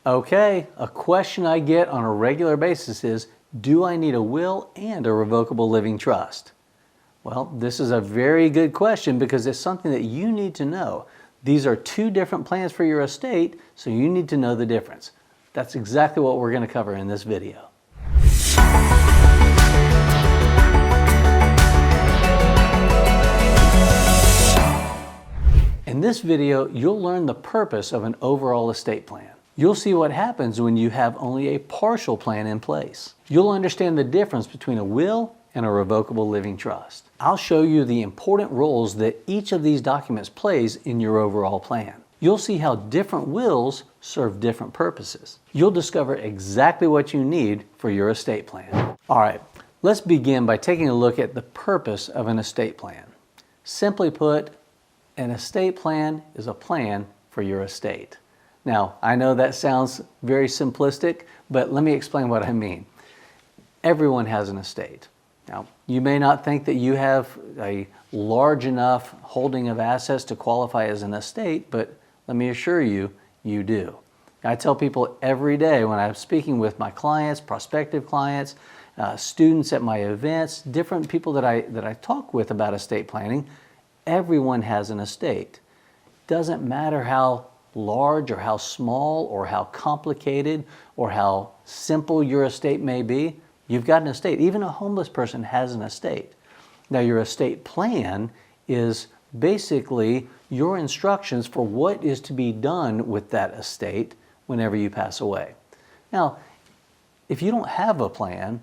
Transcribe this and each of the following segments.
Okay, a question I get on a regular basis is, do I need a will and a revocable living trust? Well, this is a very good question because it's something that you need to know. These are two different plans for your estate, so you need to know the difference. That's exactly what we're going to cover in this video. In this video, you'll learn the purpose of an overall estate plan. You'll see what happens when you have only a partial plan in place. You'll understand the difference between a will and a revocable living trust. I'll show you the important roles that each of these documents plays in your overall plan. You'll see how different wills serve different purposes. You'll discover exactly what you need for your estate plan. All right, let's begin by taking a look at the purpose of an estate plan. Simply put, an estate plan is a plan for your estate. Now, I know that sounds very simplistic, but let me explain what I mean. Everyone has an estate. Now, you may not think that you have a large enough holding of assets to qualify as an estate, but let me assure you, you do. I tell people every day when I'm speaking with my clients, prospective clients, students at my events, different people that I talk with about estate planning, everyone has an estate. Doesn't matter how large or how small or how complicated or how simple your estate may be, you've got an estate. Even a homeless person has an estate. Now, your estate plan is basically your instructions for what is to be done with that estate whenever you pass away. Now, if you don't have a plan,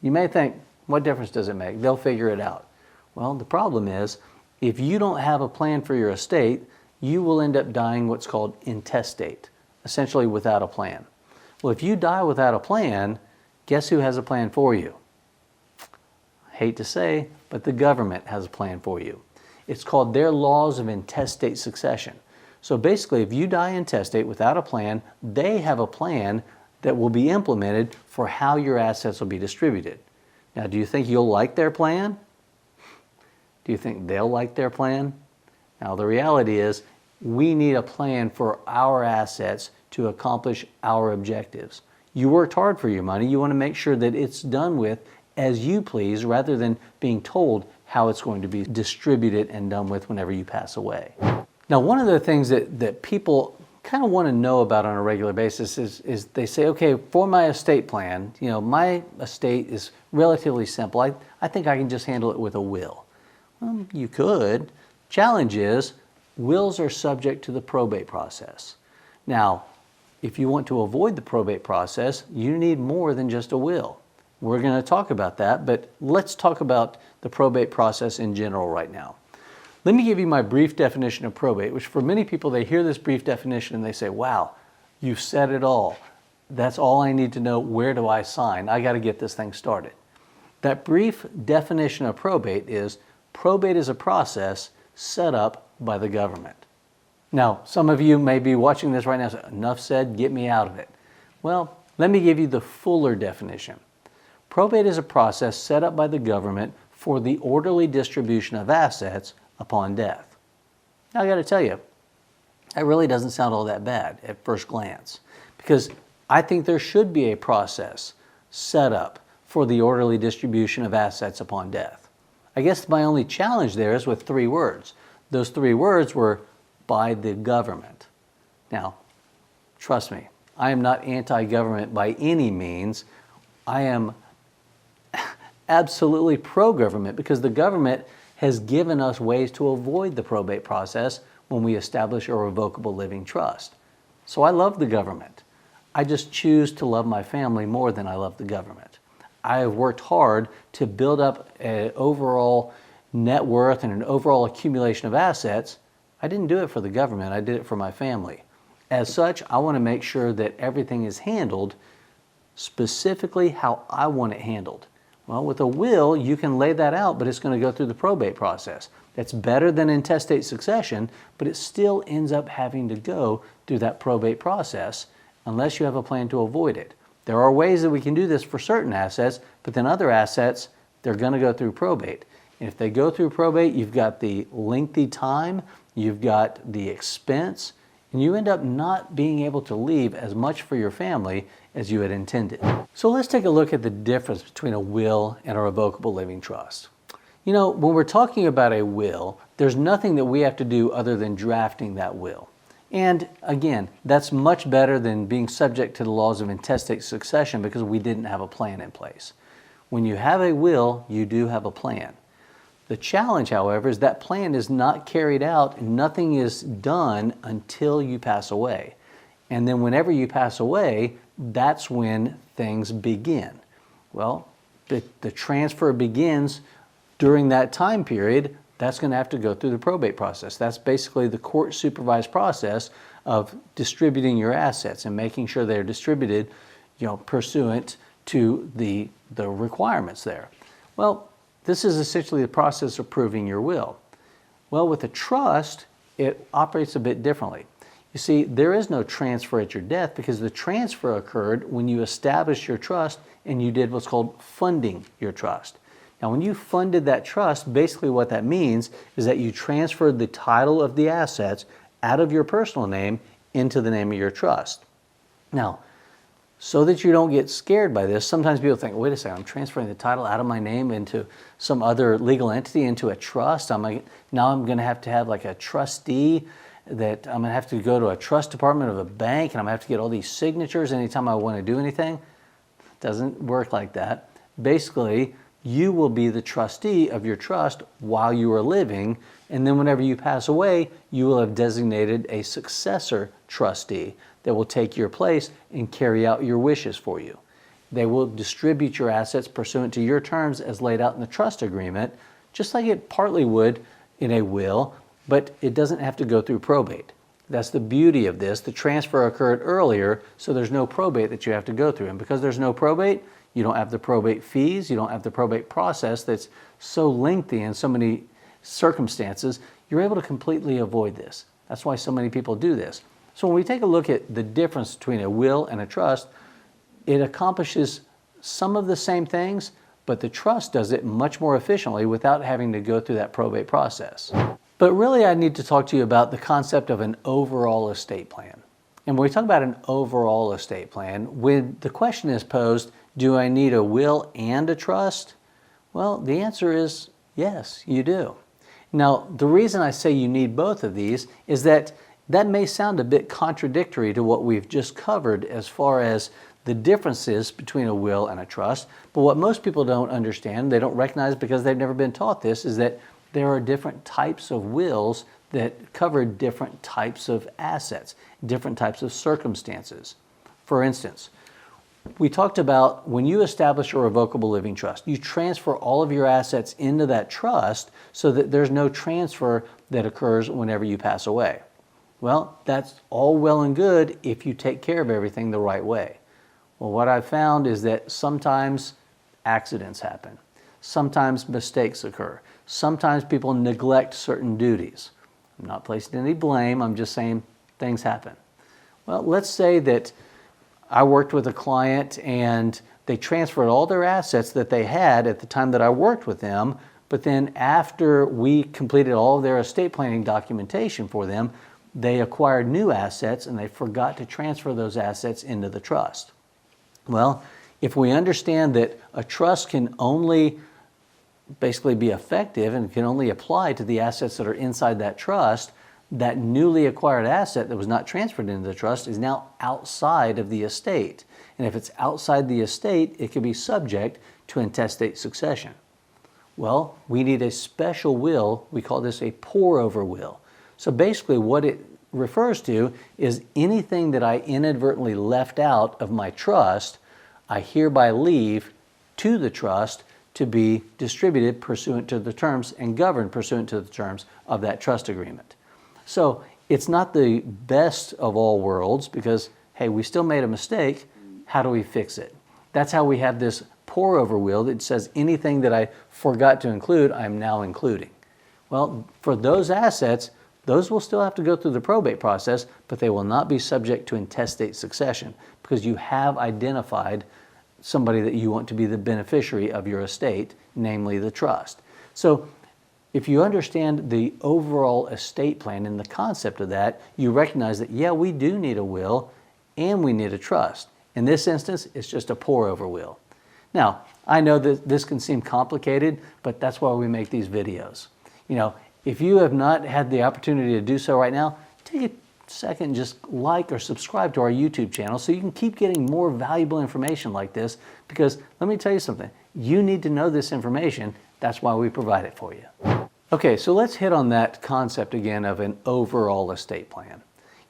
you may think, what difference does it make? They'll figure it out. Well, the problem is, if you don't have a plan for your estate, you will end up dying what's called intestate, essentially without a plan. Well, if you die without a plan, guess who has a plan for you? I hate to say, but the government has a plan for you. It's called their laws of intestate succession. So basically, if you die intestate without a plan, they have a plan that will be implemented for how your assets will be distributed. Now, do you think you'll like their plan? Do you think they'll like their plan? Now, the reality is we need a plan for our assets to accomplish our objectives. You worked hard for your money. You want to make sure that it's done with as you please rather than being told how it's going to be distributed and done with whenever you pass away. Now, one of the things that people kind of want to know about on a regular basis is they say, okay, for my estate plan, you know, my estate is relatively simple. I think I can just handle it with a will. Well, you could. Challenge is, wills are subject to the probate process. Now, if you want to avoid the probate process, you need more than just a will. We're going to talk about that, but let's talk about the probate process in general right now. Let me give you my brief definition of probate, which for many people, they hear this brief definition and they say, wow, you've said it all. That's all I need to know. Where do I sign? I got to get this thing started. That brief definition of probate is a process set up by the government. Now, some of you may be watching this right now and say, enough said, get me out of it. Well, let me give you the fuller definition. Probate is a process set up by the government for the orderly distribution of assets upon death. Now, I got to tell you, that really doesn't sound all that bad at first glance, because I think there should be a process set up for the orderly distribution of assets upon death. I guess my only challenge there is with 3 words. Those 3 words were by the government. Now, trust me, I am not anti-government by any means. I am absolutely pro-government because the government has given us ways to avoid the probate process when we establish a revocable living trust. So I love the government. I just choose to love my family more than I love the government. I have worked hard to build up an overall net worth and an overall accumulation of assets. I didn't do it for the government, I did it for my family. As such, I want to make sure that everything is handled specifically how I want it handled. Well, with a will, you can lay that out, but it's going to go through the probate process. That's better than intestate succession, but it still ends up having to go through that probate process unless you have a plan to avoid it. There are ways that we can do this for certain assets, but then other assets, they're going to go through probate. And if they go through probate, you've got the lengthy time, you've got the expense, and you end up not being able to leave as much for your family as you had intended. So let's take a look at the difference between a will and a revocable living trust. You know, when we're talking about a will, there's nothing that we have to do other than drafting that will. And again, that's much better than being subject to the laws of intestate succession because we didn't have a plan in place. When you have a will, you do have a plan. The challenge, however, is that plan is not carried out and nothing is done until you pass away. And then whenever you pass away, that's when things begin. Well, the transfer begins during that time period. That's going to have to go through the probate process. That's basically the court-supervised process of distributing your assets and making sure they're distributed, pursuant to the requirements there. Well, this is essentially the process of proving your will. Well, with a trust, it operates a bit differently. You see, there is no transfer at your death because the transfer occurred when you established your trust and you did what's called funding your trust. Now, when you funded that trust, basically what that means is that you transferred the title of the assets out of your personal name into the name of your trust. Now, so that you don't get scared by this, sometimes people think, wait a second, I'm transferring the title out of my name into some other legal entity, into a trust. Now I'm going to have like a trustee that I'm going to have to go to a trust department of a bank and I'm going to have to get all these signatures anytime I want to do anything. It doesn't work like that. Basically, you will be the trustee of your trust while you are living, and then whenever you pass away, you will have designated a successor trustee that will take your place and carry out your wishes for you. They will distribute your assets pursuant to your terms as laid out in the trust agreement, just like it partly would in a will, but it doesn't have to go through probate. That's the beauty of this. The transfer occurred earlier, so there's no probate that you have to go through. And because there's no probate, you don't have the probate fees, you don't have the probate process that's so lengthy in so many circumstances. You're able to completely avoid this. That's why so many people do this. So when we take a look at the difference between a will and a trust, it accomplishes some of the same things, but the trust does it much more efficiently without having to go through that probate process. But really, I need to talk to you about the concept of an overall estate plan. And when we talk about an overall estate plan, when the question is posed, do I need a will and a trust? Well, the answer is yes, you do. Now, the reason I say you need both of these is that may sound a bit contradictory to what we've just covered as far as the differences between a will and a trust. But what most people don't understand, they don't recognize because they've never been taught this, is that there are different types of wills that cover different types of assets, different types of circumstances. For instance, we talked about when you establish a revocable living trust, you transfer all of your assets into that trust so that there's no transfer that occurs whenever you pass away. Well, that's all well and good if you take care of everything the right way. Well, what I've found is that sometimes accidents happen. Sometimes mistakes occur. Sometimes people neglect certain duties. I'm not placing any blame, I'm just saying things happen. Well, let's say that I worked with a client and they transferred all their assets that they had at the time that I worked with them, but then after we completed all of their estate planning documentation for them, they acquired new assets and they forgot to transfer those assets into the trust. Well, if we understand that a trust can only basically be effective and can only apply to the assets that are inside that trust, that newly acquired asset that was not transferred into the trust is now outside of the estate. And if it's outside the estate, it can be subject to intestate succession. Well, we need a special will. We call this a pour-over will. So basically what it refers to is anything that I inadvertently left out of my trust, I hereby leave to the trust to be distributed pursuant to the terms and governed pursuant to the terms of that trust agreement. So it's not the best of all worlds because, hey, we still made a mistake. How do we fix it? That's how we have this pour-over will that says anything that I forgot to include, I'm now including. Well, for those assets, those will still have to go through the probate process, but they will not be subject to intestate succession because you have identified somebody that you want to be the beneficiary of your estate, namely the trust. So If you understand the overall estate plan and the concept of that, you recognize that, yeah, we do need a will and we need a trust. In this instance, it's just a pour-over will. Now, I know that this can seem complicated, but that's why we make these videos. You know, if you have not had the opportunity to do so right now, take a second and just like or subscribe to our YouTube channel so you can keep getting more valuable information like this, because let me tell you something, you need to know this information. That's why we provide it for you. Okay, so let's hit on that concept again of an overall estate plan.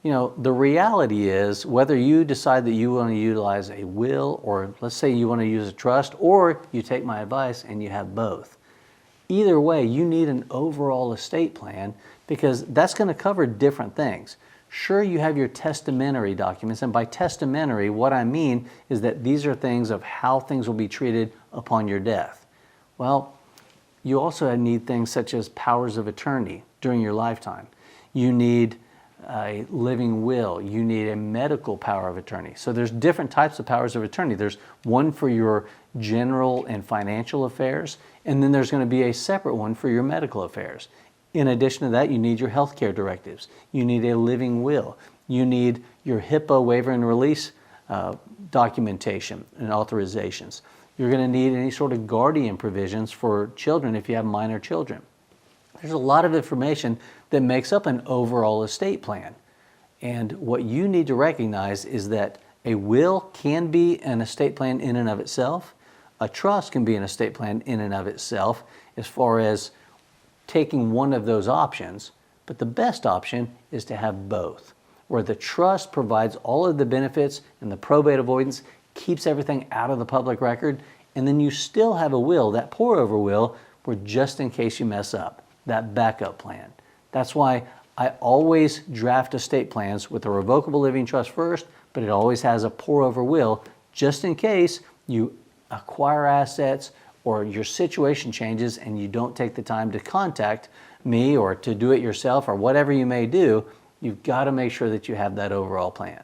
You know, the reality is whether you decide that you want to utilize a will, or let's say you want to use a trust, or you take my advice and you have both. Either way, you need an overall estate plan because that's going to cover different things. Sure, you have your testamentary documents, and by testamentary, what I mean is that these are things of how things will be treated upon your death. Well, you also need things such as powers of attorney during your lifetime. You need a living will. You need a medical power of attorney. So there's different types of powers of attorney. There's one for your general and financial affairs, and then there's going to be a separate one for your medical affairs. In addition to that, you need your healthcare directives. You need a living will. You need your HIPAA waiver and release documentation and authorizations. You're going to need any sort of guardian provisions for children if you have minor children. There's a lot of information that makes up an overall estate plan. And what you need to recognize is that a will can be an estate plan in and of itself. A trust can be an estate plan in and of itself as far as taking one of those options. But the best option is to have both, where the trust provides all of the benefits and the probate avoidance, keeps everything out of the public record, and then you still have a will, that pour-over will, where just in case you mess up, that backup plan. That's why I always draft estate plans with a revocable living trust first, but it always has a pour-over will just in case you acquire assets or your situation changes and you don't take the time to contact me or to do it yourself or whatever you may do. You've got to make sure that you have that overall plan.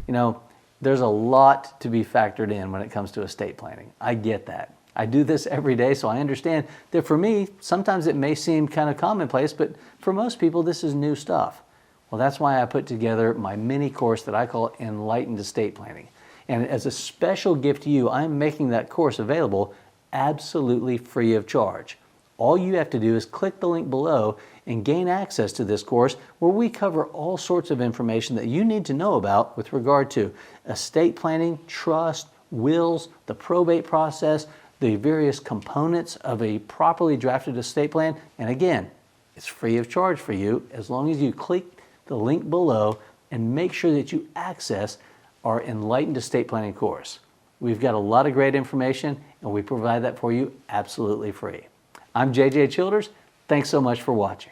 You know, there's a lot to be factored in when it comes to estate planning. I get that. I do this every day, so I understand that for me, sometimes it may seem kind of commonplace, but for most people, this is new stuff. Well, that's why I put together my mini course that I call Enlightened Estate Planning. And as a special gift to you, I'm making that course available absolutely free of charge. All you have to do is click the link below and gain access to this course where we cover all sorts of information that you need to know about with regard to estate planning, trust, wills, the probate process, the various components of a properly drafted estate plan. And again, it's free of charge for you as long as you click the link below and make sure that you access our Enlightened Estate Planning course. We've got a lot of great information and we provide that for you absolutely free. I'm JJ Childers. Thanks so much for watching.